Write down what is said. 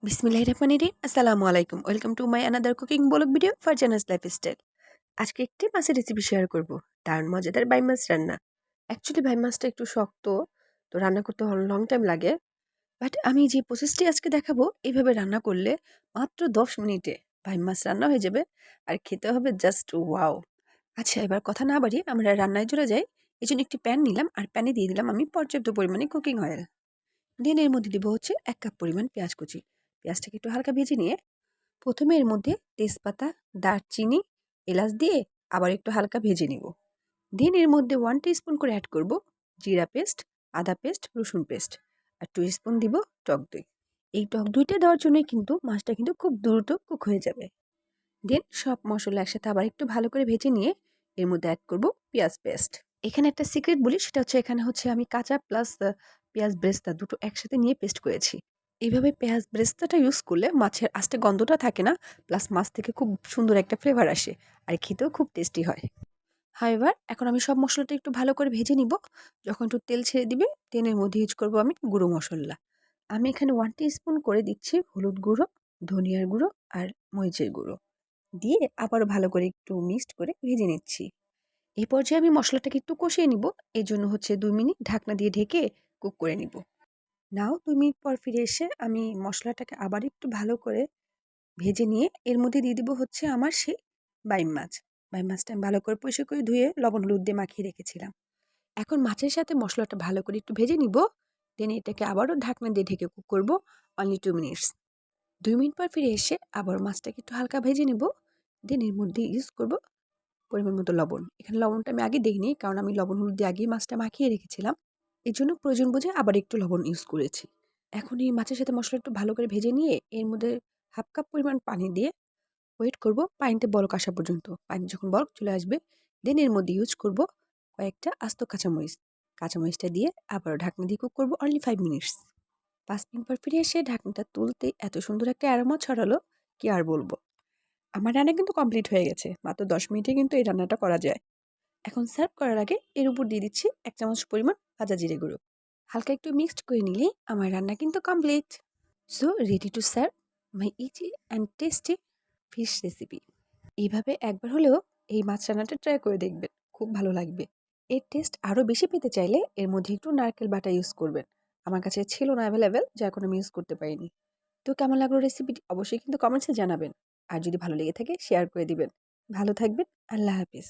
বিসমিল্লাহির রহমানির রহিম। আসসালামু আলাইকুম। Welcome to my another cooking blog video Farzana's lifestyle. আজকে একটি মাছের রেসিপি শেয়ার করব। দারুণ মজাদার বাই মাছ রান্না। অ্যাকচুয়ালি বাই মাছটা একটু শক্ত, তো রান্না করতে লং টাইম লাগে। বাট আমি যে প্রসেসটি আজকে দেখাবো, এইভাবে রান্না করলে মাত্র 10 মিনিটে বাই মাছ রান্না হয়ে যাবে, আর খেতে হবে জাস্ট ওয়াও। আচ্ছা, এবার কথা না বাড়িয়ে আমরা রান্নায় চলে যাই। এই জন্য একটি প্যান নিলাম, আর প্যানে দিয়ে দিলাম আমি পর্যাপ্ত পরিমাণে কুকিং অয়েল। দেন এর মধ্যে দিব হচ্ছে 1 কাপ পরিমাণ পেঁয়াজ কুচি। পেঁয়াজটাকে একটু হালকা ভেজে নিয়ে প্রথমে এর মধ্যে তেজপাতা, দারচিনি, এলাচ দিয়ে আবার একটু হালকা ভেজে নিব। দেন এর মধ্যে 1 টিস্পুন করে অ্যাড করব জিরা পেস্ট, আদা পেস্ট, রসুন পেস্ট, আর 2 স্পুন দিব টক দই। এই টক দইটা দেওয়ার জন্যই কিন্তু মাছটা কিন্তু খুব দ্রুত কুক হয়ে যাবে। দেন সব মশলা একসাথে আবার একটু ভালো করে ভেজে নিয়ে এর মধ্যে অ্যাড করব পেঁয়াজ পেস্ট। এখানে একটা সিক্রেট বলি, সেটা হচ্ছে এখানে হচ্ছে আমি কাঁচা প্লাস পেঁয়াজ ব্রেস্তা দুটো একসাথে নিয়ে পেস্ট করেছি। এইভাবে পেঁয়াজ ব্রেস্তাটা ইউজ করলে মাছের আস্তে গন্ধটা থাকে না, প্লাস মাছ থেকে খুব সুন্দর একটা ফ্লেভার আসে, আর খেতেও খুব টেস্টি হয়। হাইবার এখন আমি সব মশলাটা একটু ভালো করে ভেজে নিব। যখন একটু তেল ছেড়ে দিবে, তেলের মধ্যে ইউজ করব আমি গুঁড়ো মশলা। আমি এখানে 1 স্পুন করে দিচ্ছি হলুদ গুঁড়ো, ধনিয়ার গুঁড়ো, আর মরিচের গুঁড়ো দিয়ে আবারও ভালো করে একটু মিক্সড করে ভেজে নিচ্ছি। এই পর্যায়ে আমি মশলাটাকে একটু কষিয়ে নিব। এই জন্য হচ্ছে 2 মিনিট ঢাকনা দিয়ে ঢেকে কুক করে নিব। নাও 2 মিনিট পর ফিরে এসে আমি মশলাটাকে আবার একটু ভালো করে ভেজে নিয়ে এর মধ্যে দিয়ে দিব হচ্ছে আমার সেই বাইম মাছ। বাইম মাছটা আমি ভালো করে পরিষ্কার করে ধুয়ে লবণ হলুদ দিয়ে মাখিয়ে রেখেছিলাম। এখন মাছের সাথে মশলাটা ভালো করে একটু ভেজে নিব। দেন এটাকে আবারও ঢাকনা দিয়ে ঢেকে কুক করব অনলি 2 মিনিটস। 2 মিনিট পর ফিরে এসে আবার মাছটাকে একটু হালকা ভেজে নিব। দেন এর মধ্যে ইউজ করব পরিমাণ মতো লবণ। এখানে লবণটা আমি আগে দেইনি, কারণ আমি লবণ হলুদ দিয়ে আগেই মাছটা মাখিয়ে রেখেছিলাম। এজন্য প্রয়োজন বুঝে আবার একটু লবণ ইউজ করেছি। এখন এই মাছের সাথে মশলা একটু ভালো করে ভেজে নিয়ে এর মধ্যে 1/2 কাপ পরিমাণ পানি দিয়ে ওয়েট করব পানিতে বলক আসা পর্যন্ত। পানি যখন বলক চলে আসবে, দেন এর মধ্যে ইউজ করব কয়েকটা আস্ত কাঁচামরিচ। কাঁচামরিচটা দিয়ে আবারও ঢাকনা দিয়ে কুক করব অনলি 5 মিনিটস। 5 মিনিট পর ফিরে এসে ঢাকনাটা তুলতেই এত সুন্দর একটা অ্যারোমা ছড়ালো, কি আর বলবো। আমার রান্না কিন্তু কমপ্লিট হয়ে গেছে। মাত্র 10 মিনিটে কিন্তু এই রান্নাটা করা যায়। এখন সার্ভ করার আগে এর উপর দিয়ে দিচ্ছি 1 চামচ পরিমাণ ভাজা জিরে গুঁড়ো। হালকা একটু মিক্সড করে নিলেই আমার রান্না কিন্তু complete. So ready to serve my easy and tasty fish recipe. এইভাবে একবার হলেও এই মাছ রান্নাটা ট্রাই করে দেখবেন, খুব ভালো লাগবে। এর টেস্ট আরও বেশি পেতে চাইলে এর মধ্যে একটু নারকেল বাটা ইউজ করবেন। আমার কাছে ছিল না অ্যাভেলেবেল, যার কারণে আমি ইউজ করতে পারিনি। তো কেমন লাগলো রেসিপিটি অবশ্যই কিন্তু কমেন্টসে জানাবেন। আর যদি ভালো লেগে থাকে শেয়ার করে দিবেন। ভালো থাকবেন। আল্লাহ হাফিজ।